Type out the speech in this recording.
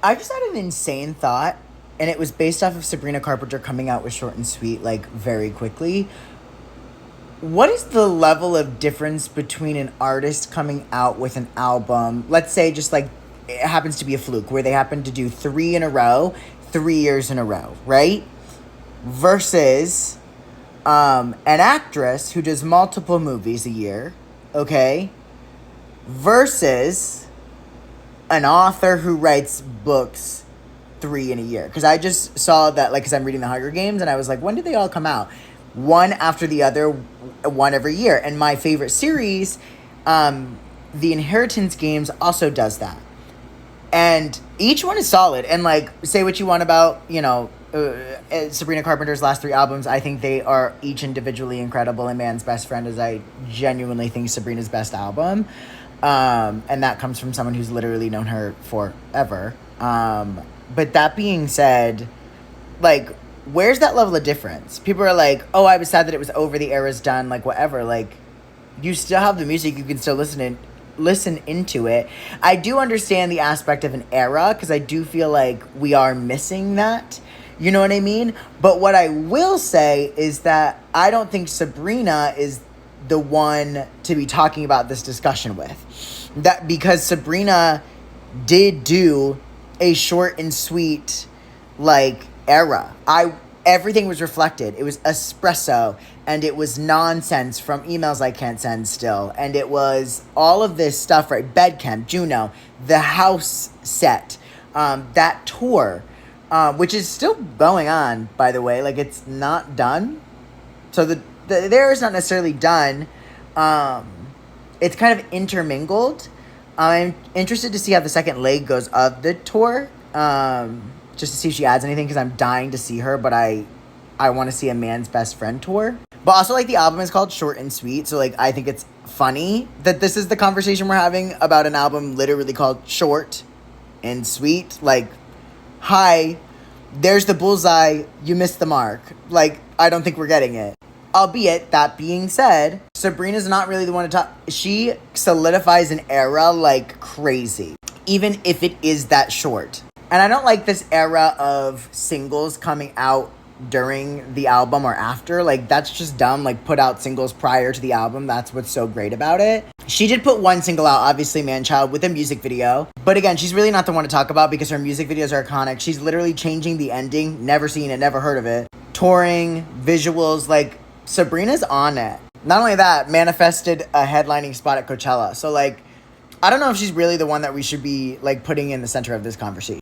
I just had an insane thought, and it was based off of Sabrina Carpenter coming out with Short and Sweet like very quickly. What is the level of difference between an artist coming out with an album, let's say just like it happens to be a fluke, where they happen to do three in a row, 3 years in a row, right? Versus an actress who does multiple movies a year, okay? Versus an author who writes books three in a year. Because I just saw that, like, because I'm reading The Hunger Games, and I was like, when did they all come out? One after the other, one every year. And my favorite series, The Inheritance Games, also does that. And each one is solid. And, like, say what you want about, Sabrina Carpenter's last three albums. I think they are each individually incredible. And Man's Best Friend is, I genuinely think, Sabrina's best album. And that comes from someone who's literally known her forever. But that being said, like, where's that level of difference? People are like, oh, I was sad that it was over, the era's done, like, whatever. Like, you still have the music, you can still listen into it. I do understand the aspect of an era, because I do feel like we are missing that. You know what I mean? But what I will say is that I don't think Sabrina is the one to be talking about this discussion with. That because Sabrina did do a short and sweet, like, era. Everything was reflected. It was espresso, and it was nonsense from emails I can't send still, and it was all of this stuff, right? Bedcamp, Juno, the house set, that tour, which is still going on, by the way. Like, it's not done. So the there is not necessarily done. It's kind of intermingled. I'm interested to see how the second leg goes of the tour, just to see if she adds anything, because I'm dying to see her, but I want to see a Man's Best Friend tour. But also, like, the album is called Short and Sweet, so, like, I think it's funny that this is the conversation we're having about an album literally called Short and Sweet. Like, hi, there's the bullseye, you missed the mark. Like, I don't think we're getting it. Albeit, that being said, Sabrina's not really the one to talk. She solidifies an era like crazy, even if it is that short. And I don't like this era of singles coming out during the album or after. Like, that's just dumb. Like, put out singles prior to the album. That's what's so great about it. She did put one single out, obviously, Man Child, with a music video. But again, she's really not the one to talk about because her music videos are iconic. She's literally changing the ending. Never seen it, never heard of it. Touring, visuals, like, Sabrina's on it. Not only that, manifested a headlining spot at Coachella. So, like, I don't know if she's really the one that we should be, like, putting in the center of this conversation.